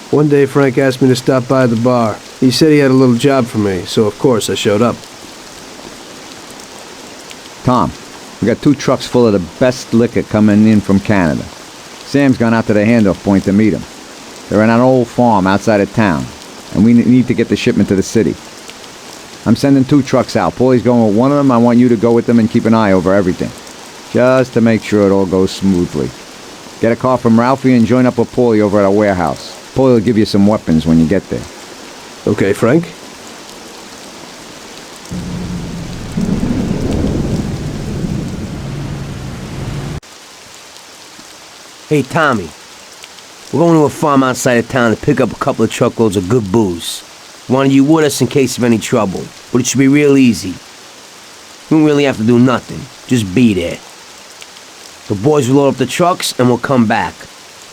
One day Frank asked me to stop by the bar. He said he had a little job for me, so of course I showed up. Tom, we got 2 trucks full of the best liquor coming in from Canada. Sam's gone out to the handoff point to meet him. They're in an old farm outside of town, and we need to get the shipment to the city. I'm sending 2 trucks out. Paulie's going with one of them. I want you to go with them and keep an eye over everything, just to make sure it all goes smoothly. Get a car from Ralphie and join up with Paulie over at our warehouse. Paulie will give you some weapons when you get there. Okay, Frank? Hey, Tommy. We're going to a farm outside of town to pick up a couple of truckloads of good booze. Wanted you with us in case of any trouble, but it should be real easy. You don't really have to do nothing. Just be there. The boys will load up the trucks and we'll come back.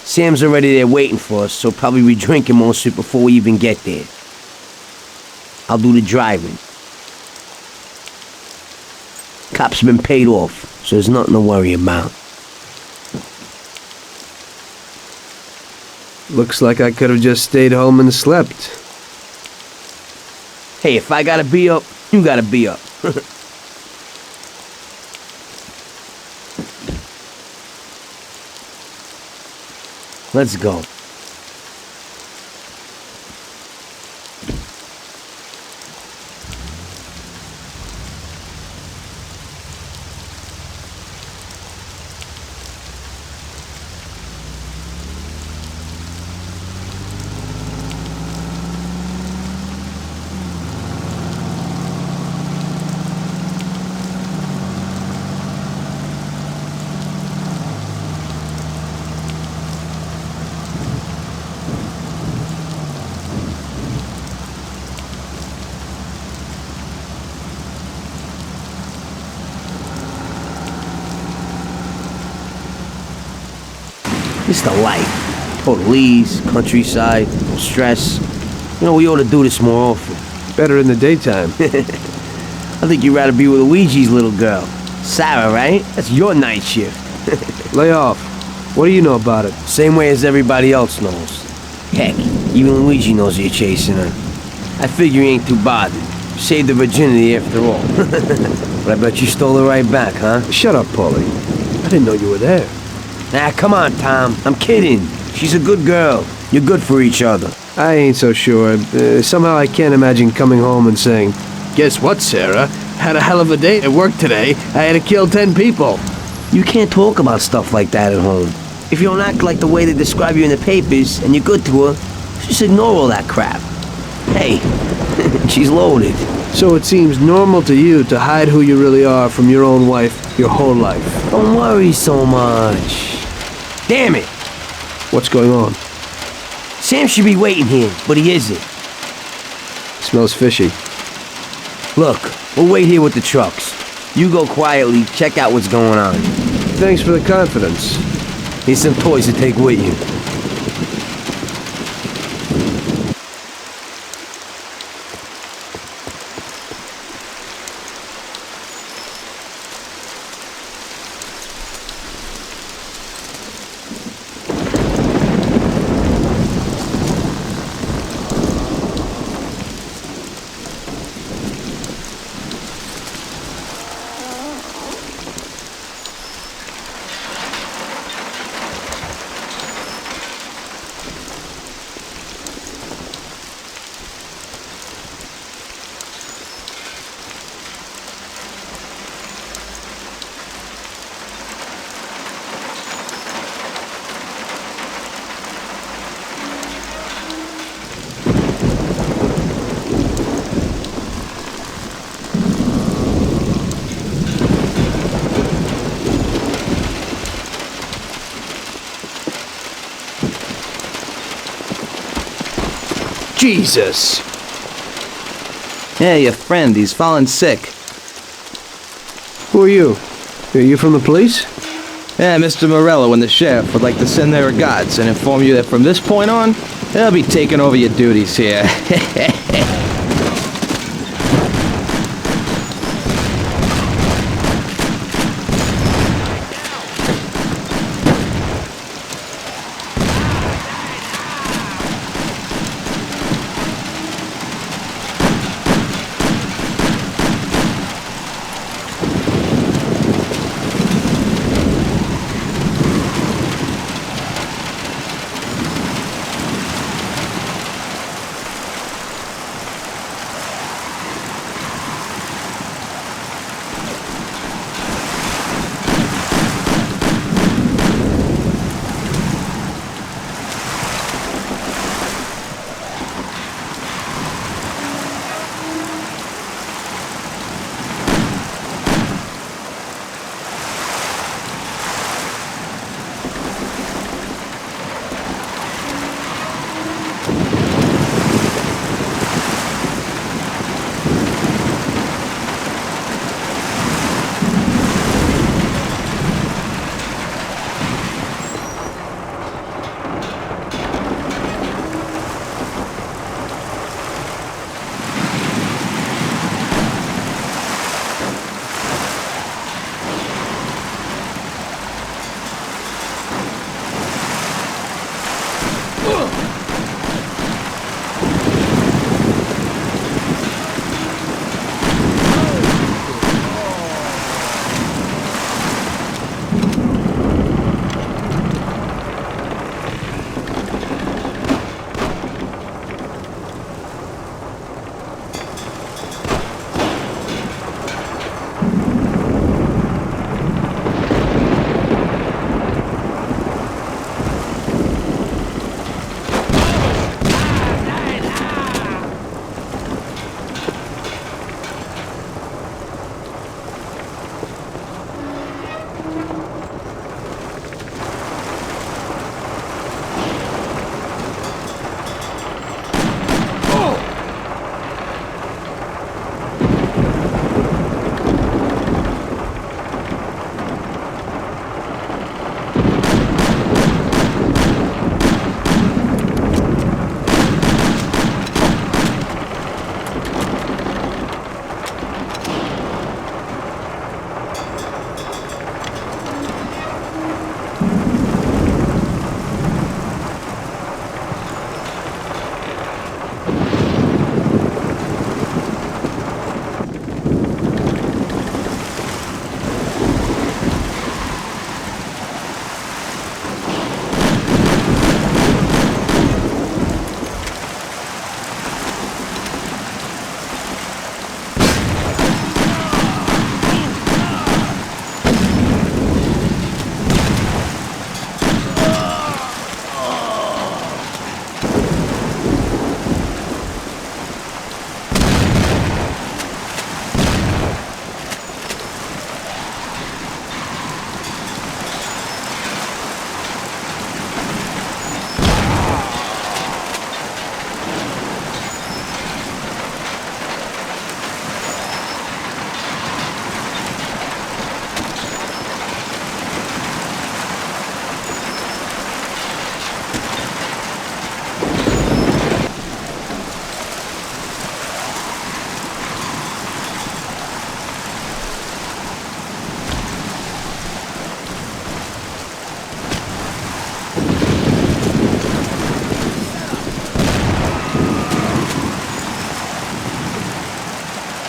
Sam's already there waiting for us, so probably be drinking most of it before we even get there. I'll do the driving. Cops have been paid off, so there's nothing to worry about. Looks like I could have just stayed home and slept. Hey, if I gotta be up, you gotta be up. Let's go. It's the life. Total ease, countryside, no stress. You know, we ought to do this more often. Better in the daytime. I think you'd rather be with Luigi's little girl. Sarah, right? That's your night shift. Lay off. What do you know about it? Same way as everybody else knows. Heck, even Luigi knows you're chasing her. I figure you ain't too bothered. Saved the virginity after all. But I bet you stole her right back, huh? Shut up, Paulie. I didn't know you were there. Nah, come on, Tom. I'm kidding. She's a good girl. You're good for each other. I ain't so sure. Somehow I can't imagine coming home and saying, "Guess what, Sarah? Had a hell of a day at work today. I had to kill 10 people." You can't talk about stuff like that at home. If you don't act like the way they describe you in the papers and you're good to her, just ignore all that crap. Hey, she's loaded. So it seems normal to you to hide who you really are from your own wife your whole life. Don't worry so much. Damn it! What's going on? Sam should be waiting here, but he isn't. Smells fishy. Look, we'll wait here with the trucks. You go quietly, check out what's going on. Thanks for the confidence. Here's some toys to take with you. Jesus! Yeah, your friend, he's fallen sick. Who are you? Are you from the police? Yeah, Mr. Morello and the sheriff would like to send their regards and inform you that from this point on, they'll be taking over your duties here.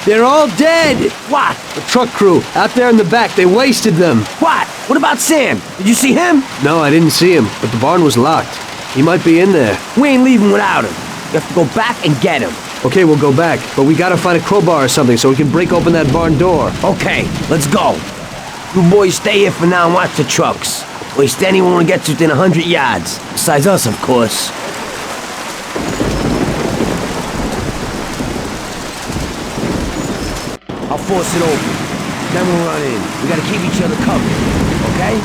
They're all dead! What? The truck crew, out there in the back, they wasted them. What? What about Sam? Did you see him? No, I didn't see him, but the barn was locked. He might be in there. We ain't leaving without him. You have to go back and get him. Okay, we'll go back, but we gotta find a crowbar or something so we can break open that barn door. Okay, let's go. You boys stay here for now and watch the trucks. Waste anyone who gets within 100 yards. Besides us, of course. I'll force it open. Then we'll run in. We gotta keep each other covered, okay?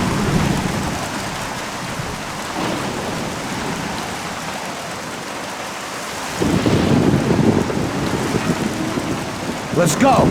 Let's go!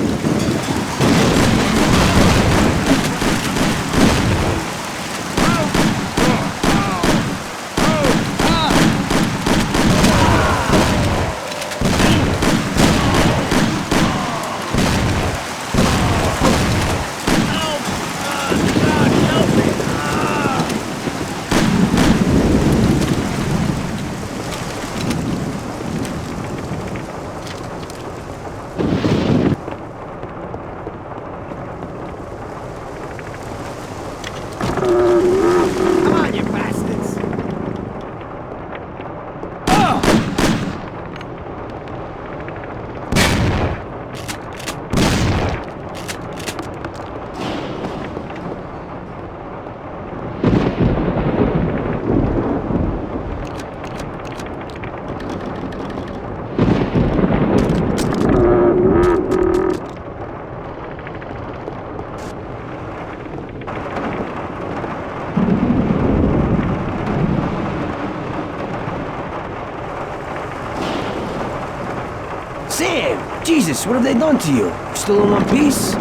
Sam! Jesus, what have they done to you? Still in one piece?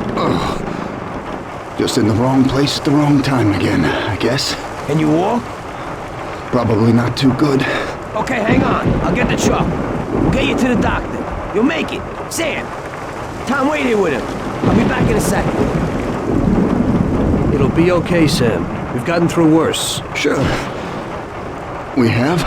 Just in the wrong place at the wrong time again, I guess. Can you walk? Probably not too good. Okay, hang on. I'll get the truck. We'll get you to the doctor. You'll make it. Sam! Tom, wait here with him. I'll be back in a second. It'll be okay, Sam. We've gotten through worse. Sure. We have?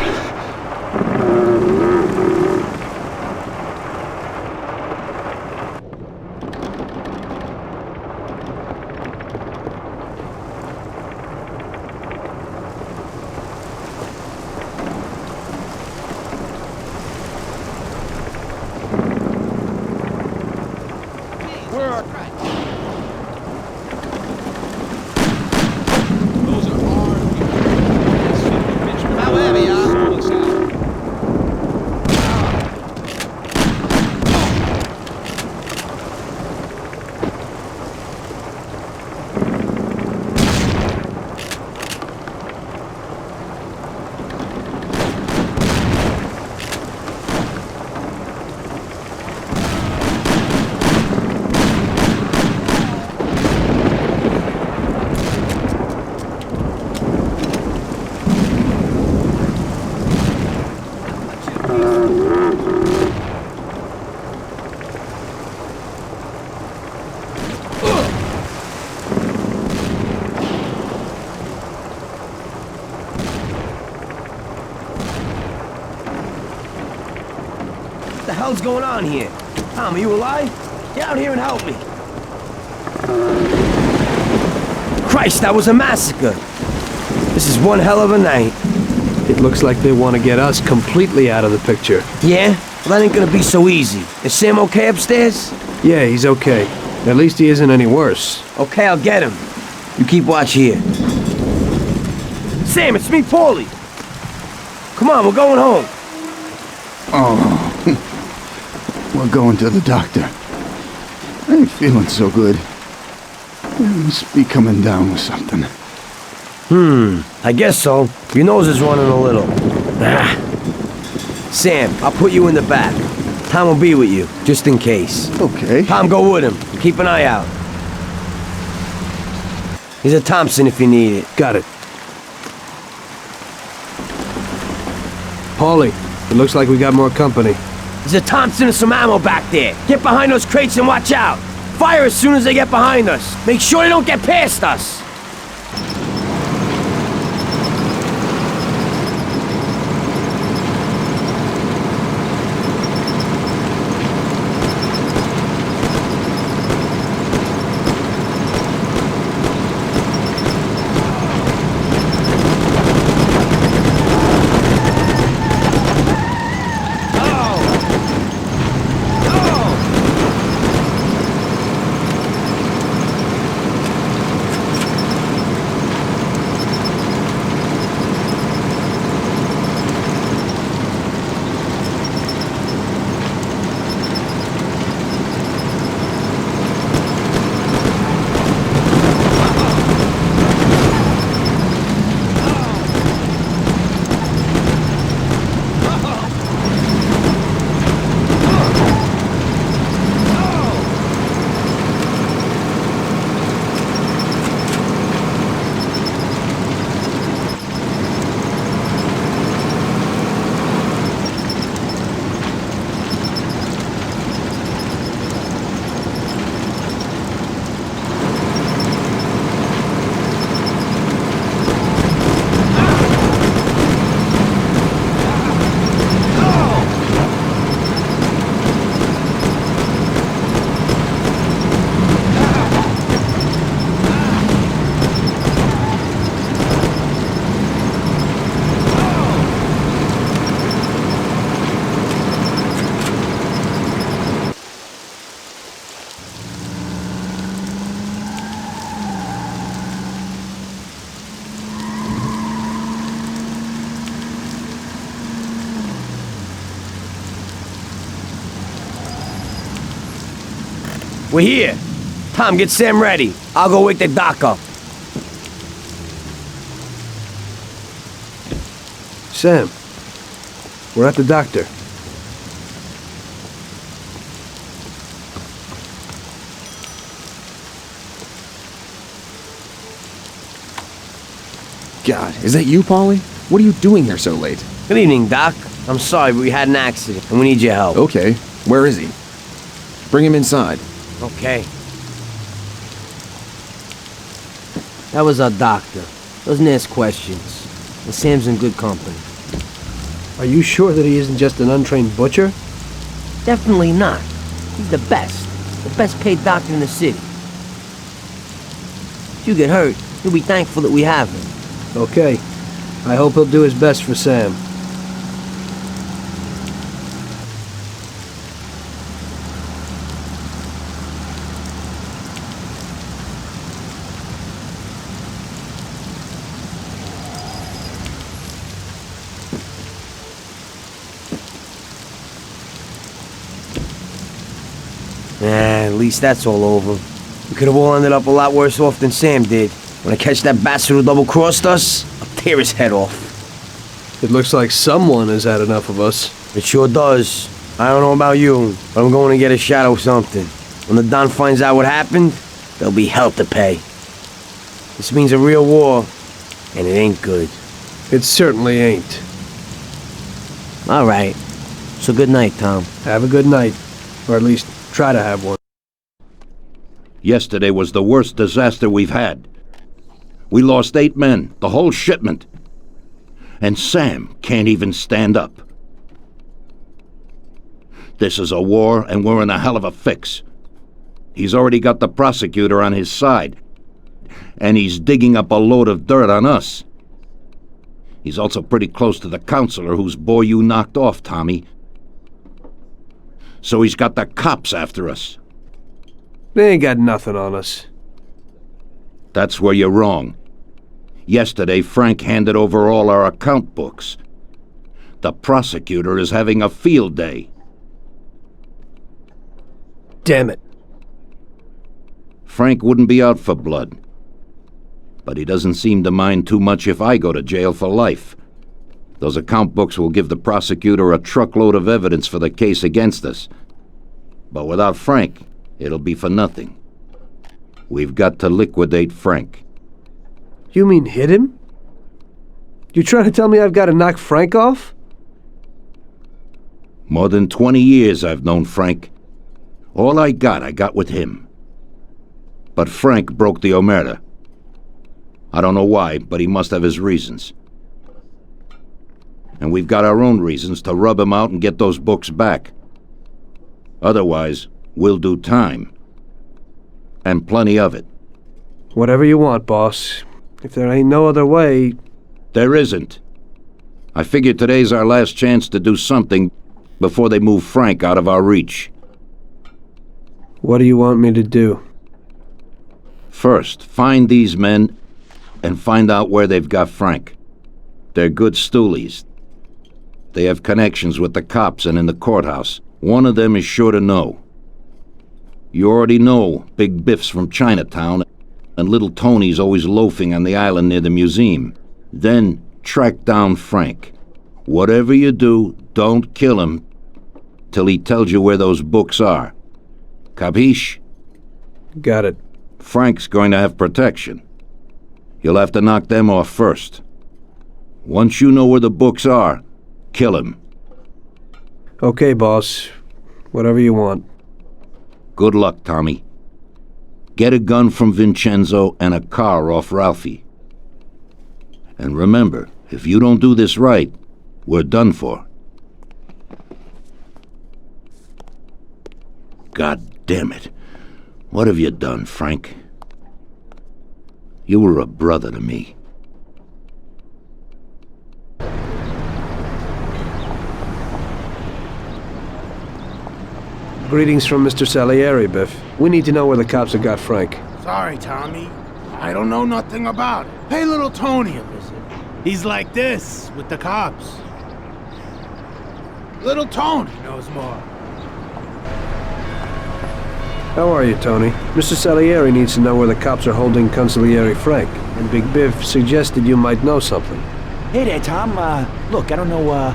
What the hell's going on here? Tom, are you alive? Get out here and help me. Christ, that was a massacre. This is one hell of a night. It looks like they want to get us completely out of the picture. Yeah? Well, that ain't gonna be so easy. Is Sam okay upstairs? Yeah, he's okay. At least he isn't any worse. Okay, I'll get him. You keep watch here. Sam, it's me, Paulie. Come on, we're going home. Oh, we're going to the doctor. I ain't feeling so good. You must be coming down with something. I guess so. Your nose is running a little. Ah. Sam, I'll put you in the back. Tom will be with you, just in case. Okay. Tom, go with him. Keep an eye out. Here's a Thompson if you need it. Got it. Paulie, it looks like we got more company. There's a Thompson and some ammo back there. Get behind those crates and watch out. Fire as soon as they get behind us. Make sure they don't get past us. We're here. Tom, get Sam ready. I'll go wake the doc up. Sam, we're at the doctor. God, is that you, Paulie? What are you doing here so late? Good evening, Doc. I'm sorry, but we had an accident, and we need your help. Okay, where is he? Bring him inside. Okay. That was our doctor. Doesn't ask questions. And Sam's in good company. Are you sure that he isn't just an untrained butcher? Definitely not. He's the best. The best paid doctor in the city. If you get hurt, you'll be thankful that we have him. Okay. I hope he'll do his best for Sam. At least that's all over. We could have all ended up a lot worse off than Sam did. When I catch that bastard who double-crossed us, I'll tear his head off. It looks like someone has had enough of us. It sure does. I don't know about you, but I'm going to get a shot of something. When the Don finds out what happened, there'll be hell to pay. This means a real war, and it ain't good. It certainly ain't. All right. So good night, Tom. Have a good night. Or at least try to have one. Yesterday was the worst disaster we've had. We lost 8 men, the whole shipment. And Sam can't even stand up. This is a war, and we're in a hell of a fix. He's already got the prosecutor on his side, and he's digging up a load of dirt on us. He's also pretty close to the counselor whose boy you knocked off, Tommy. So he's got the cops after us. They ain't got nothing on us. That's where you're wrong. Yesterday, Frank handed over all our account books. The prosecutor is having a field day. Damn it. Frank wouldn't be out for blood. But he doesn't seem to mind too much if I go to jail for life. Those account books will give the prosecutor a truckload of evidence for the case against us. But without Frank, it'll be for nothing. We've got to liquidate Frank. You mean hit him? You trying to tell me I've got to knock Frank off? More than 20 years I've known Frank. All I got with him. But Frank broke the omerta. I don't know why, but he must have his reasons. And we've got our own reasons to rub him out and get those books back. Otherwise, we'll do time. And plenty of it. Whatever you want, boss. If there ain't no other way... There isn't. I figure today's our last chance to do something before they move Frank out of our reach. What do you want me to do? First, find these men and find out where they've got Frank. They're good stoolies. They have connections with the cops and in the courthouse. One of them is sure to know. You already know Big Biff's from Chinatown, and Little Tony's always loafing on the island near the museum. Then track down Frank. Whatever you do, don't kill him till he tells you where those books are. Capiche? Got it. Frank's going to have protection. You'll have to knock them off first. Once you know where the books are, kill him. Okay, boss. Whatever you want. Good luck, Tommy. Get a gun from Vincenzo and a car off Ralphie. And remember, if you don't do this right, we're done for. God damn it. What have you done, Frank? You were a brother to me. Greetings from Mr. Salieri, Biff. We need to know where the cops have got Frank. Sorry, Tommy. I don't know nothing about it. Pay little Tony a visit. He's like this, with the cops. Little Tony knows more. How are you, Tony? Mr. Salieri needs to know where the cops are holding Consigliere Frank, and Big Biff suggested you might know something. Hey there, Tom. Look, I don't know where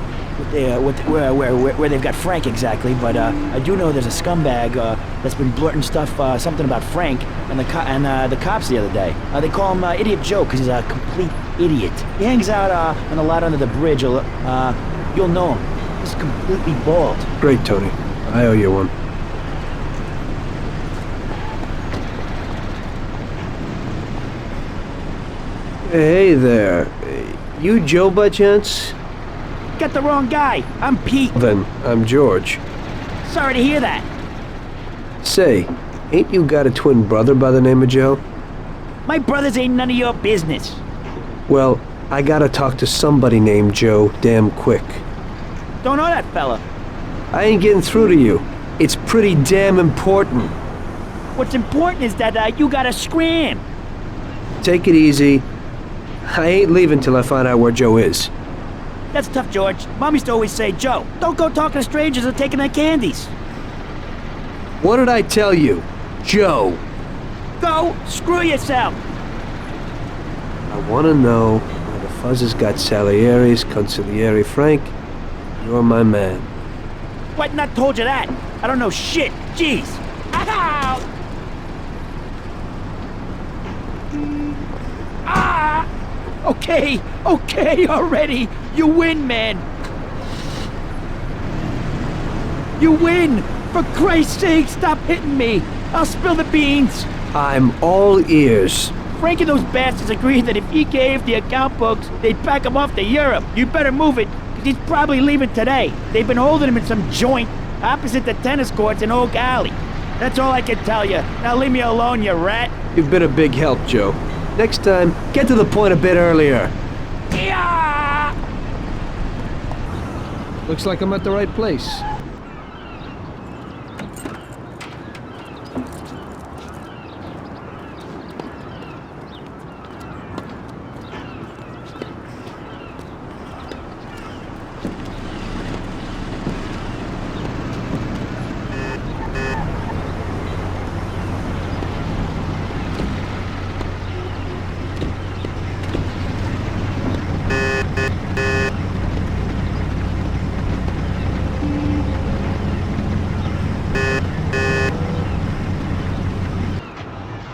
they've got Frank exactly, but I do know there's a scumbag that's been blurting stuff, something about Frank and the cops the other day. They call him Idiot Joe because he's a complete idiot. He hangs out on the lot under the bridge. You'll know him. He's completely bald. Great, Tony. I owe you one. Hey there. You Joe by chance? Got the wrong guy. I'm Pete. Then I'm George. Sorry to hear that. Say, ain't you got a twin brother by the name of Joe? My brothers ain't none of your business. Well, I gotta talk to somebody named Joe damn quick. Don't know that fella. I ain't getting through to you. It's pretty damn important. What's important is that you gotta scram. Take it easy. I ain't leaving till I find out where Joe is. That's tough, George. Mom used to always say, Joe, don't go talking to strangers or taking their candies. What did I tell you? Joe. Go screw yourself. I want to know where the fuzzers got Salieris, Consigliere Frank. You're my man. What? Not told you that. I don't know shit. Jeez. Ow! Ah! Okay already. You win, man. You win. For Christ's sake, stop hitting me. I'll spill the beans. I'm all ears. Frank and those bastards agreed that if he gave the account books, they'd pack him off to Europe. You'd better move it, because he's probably leaving today. They've been holding him in some joint opposite the tennis courts in Oak Alley. That's all I can tell you. Now leave me alone, you rat. You've been a big help, Joe. Next time, get to the point a bit earlier. Yeah! Looks like I'm at the right place.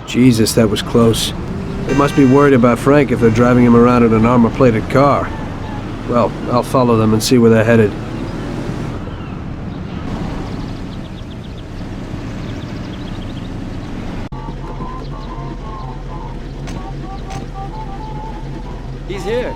Jesus, that was close. They must be worried about Frank if they're driving him around in an armor-plated car. Well, I'll follow them and see where they're headed. He's here.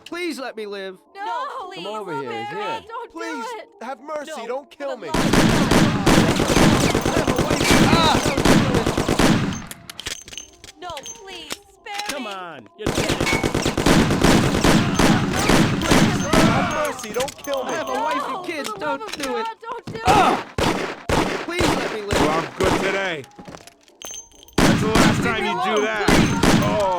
Please let me live. No, please. Come over here. He's here. Don't Please, do it. have mercy. No, Don't kill me. No, please, spare Come me. on. You're kidding. Have mercy. Don't kill me. I have a wife and kids. For the love Don't of do God, it. Don't do it. Please let me live. Well, I'm good today. That's the last time you do that. Oh.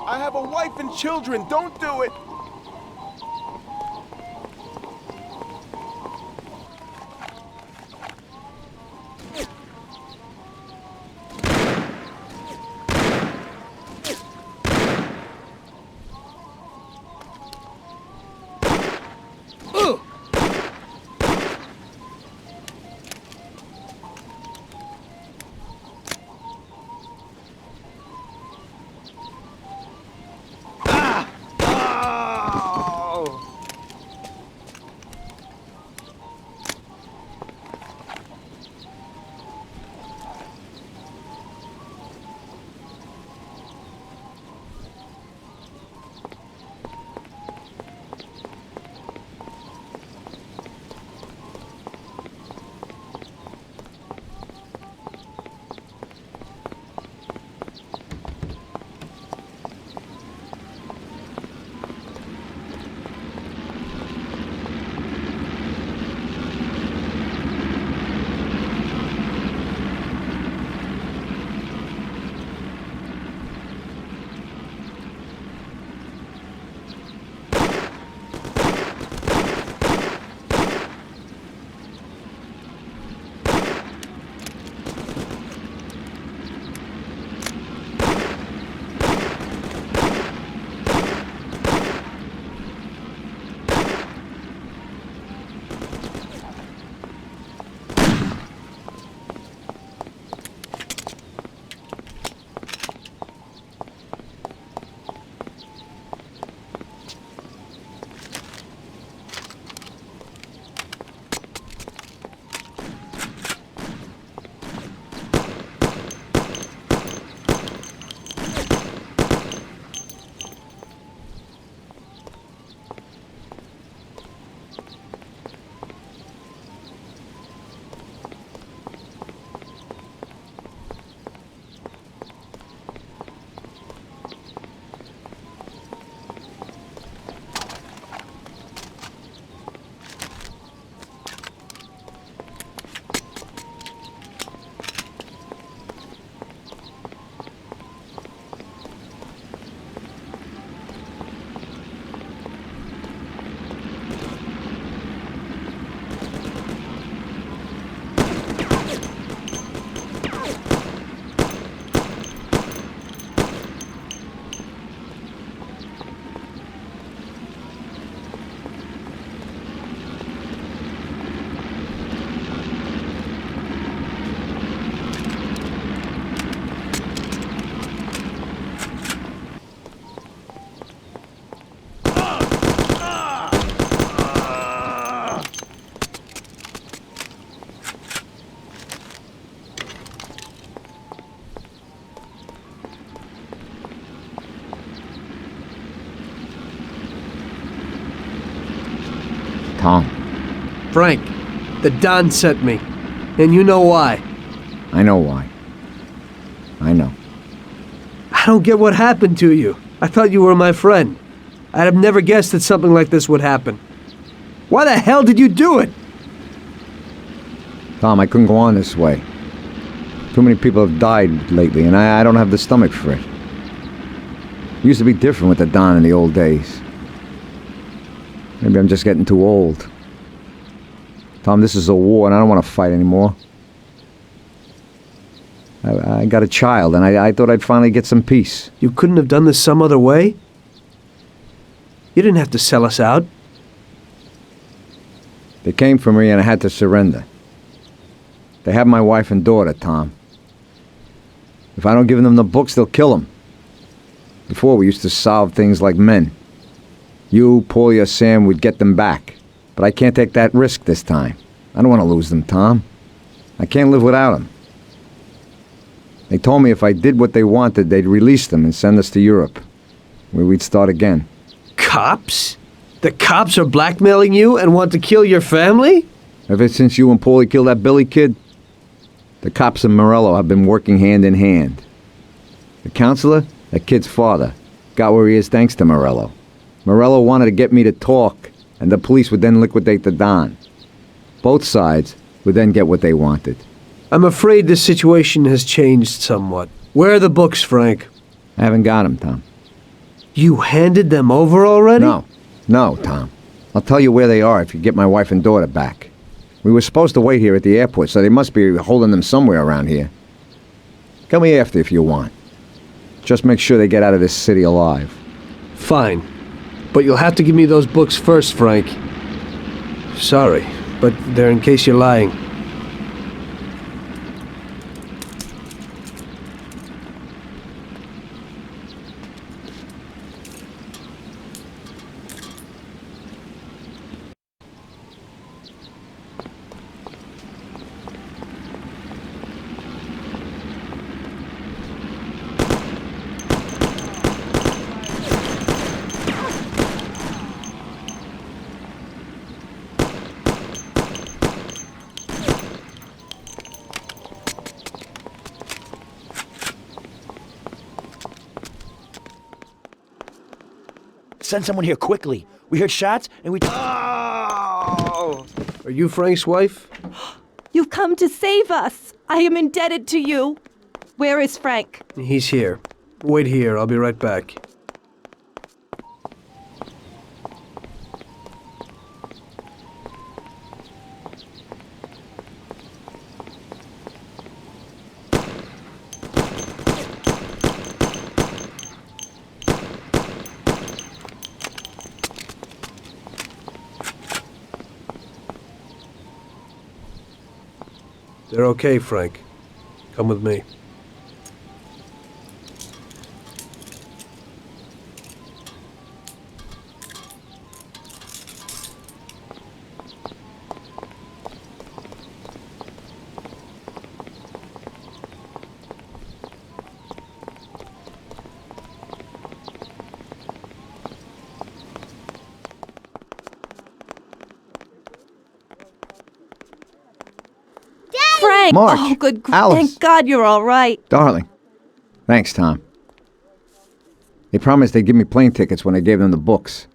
I have a wife and children. Don't do it. Tom, Frank, the Don sent me. And you know why. I know why. I know. I don't get what happened to you. I thought you were my friend. I'd have never guessed that something like this would happen. Why the hell did you do it? Tom, I couldn't go on this way. Too many people have died lately, and I don't have the stomach for it. It used to be different with the Don in the old days. Maybe I'm just getting too old. Tom, this is a war, and I don't want to fight anymore. I got a child, and I thought I'd finally get some peace. You couldn't have done this some other way? You didn't have to sell us out. They came for me, and I had to surrender. They have my wife and daughter, Tom. If I don't give them the books, they'll kill them. Before, we used to solve things like men. You, Paulie, or Sam would get them back. But I can't take that risk this time. I don't want to lose them, Tom. I can't live without them. They told me if I did what they wanted, they'd release them and send us to Europe, where we'd start again. Cops? The cops are blackmailing you and want to kill your family? Ever since you and Paulie killed that Billy kid, the cops and Morello have been working hand in hand. The counselor, that kid's father, got where he is thanks to Morello. Morello wanted to get me to talk, and the police would then liquidate the Don. Both sides would then get what they wanted. I'm afraid this situation has changed somewhat. Where are the books, Frank? I haven't got them, Tom. You handed them over already? No, Tom. I'll tell you where they are if you get my wife and daughter back. We were supposed to wait here at the airport, so they must be holding them somewhere around here. Come me after if you want. Just make sure they get out of this city alive. Fine. But you'll have to give me those books first, Frank. Sorry, but they're in case you're lying. Send someone here quickly. We heard shots and we... Are you Frank's wife? You've come to save us. I am indebted to you. Where is Frank? He's here. Wait here, I'll be right back. They're okay, Frank. Come with me. Frank! March! Oh, good. Alice! Thank God you're all right. Darling. Thanks, Tom. They promised they'd give me plane tickets when I gave them the books.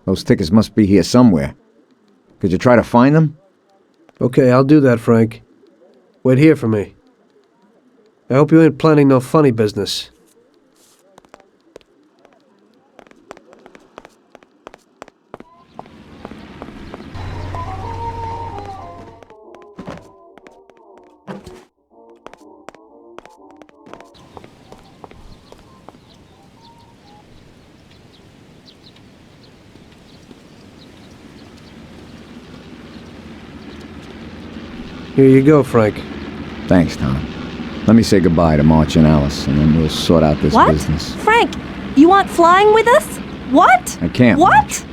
Those tickets must be here somewhere. Could you try to find them? Okay, I'll do that, Frank. Wait here for me. I hope you ain't planning no funny business. Here you go, Frank. Thanks, Tom. Let me say goodbye to March and Alice, and then we'll sort out this What? business. Frank, you want flying with us? What? I can't. What? March.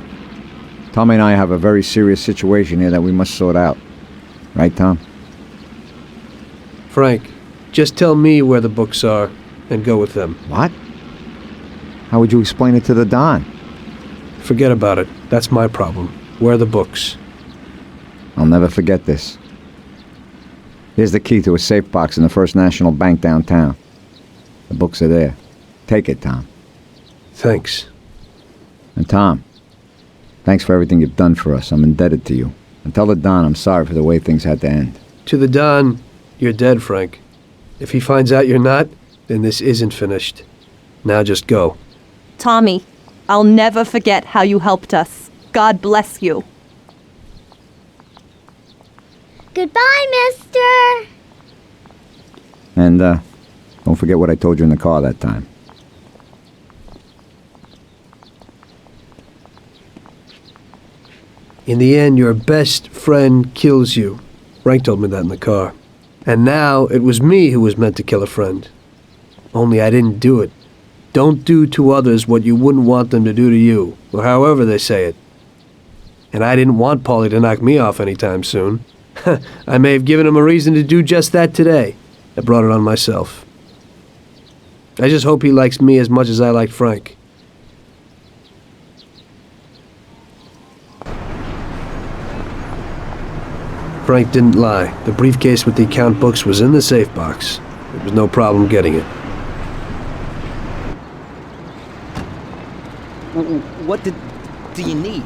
Tommy and I have a very serious situation here that we must sort out. Right, Tom? Frank, just tell me where the books are and go with them. What? How would you explain it to the Don? Forget about it. That's my problem. Where are the books? I'll never forget this. Here's the key to a safe box in the First National Bank downtown. The books are there. Take it, Tom. Thanks. And Tom, thanks for everything you've done for us. I'm indebted to you. And tell the Don I'm sorry for the way things had to end. To the Don, you're dead, Frank. If he finds out you're not, then this isn't finished. Now just go. Tommy, I'll never forget how you helped us. God bless you. Goodbye, mister! And, don't forget what I told you in the car that time. In the end, your best friend kills you. Frank told me that in the car. And now it was me who was meant to kill a friend. Only I didn't do it. Don't do to others what you wouldn't want them to do to you, or however they say it. And I didn't want Paulie to knock me off anytime soon. I may have given him a reason to do just that today. I brought it on myself. I just hope he likes me as much as I liked Frank. Frank didn't lie. The briefcase with the account books was in the safe box. There was no problem getting it. What do you need?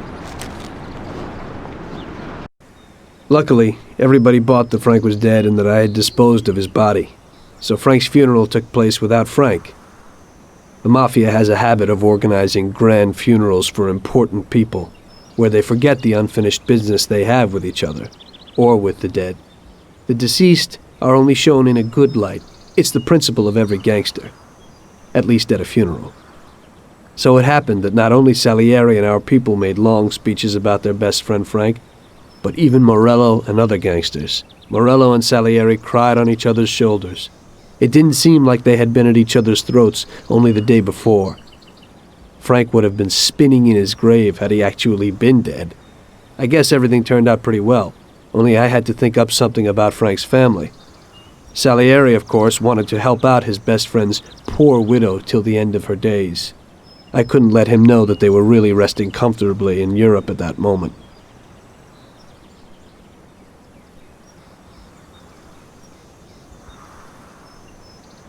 Luckily, everybody bought that Frank was dead and that I had disposed of his body. So Frank's funeral took place without Frank. The Mafia has a habit of organizing grand funerals for important people, where they forget the unfinished business they have with each other, or with the dead. The deceased are only shown in a good light. It's the principle of every gangster, at least at a funeral. So it happened that not only Salieri and our people made long speeches about their best friend Frank, but even Morello and other gangsters. Morello and Salieri cried on each other's shoulders. It didn't seem like they had been at each other's throats only the day before. Frank would have been spinning in his grave had he actually been dead. I guess everything turned out pretty well, only I had to think up something about Frank's family. Salieri, of course, wanted to help out his best friend's poor widow till the end of her days. I couldn't let him know that they were really resting comfortably in Europe at that moment.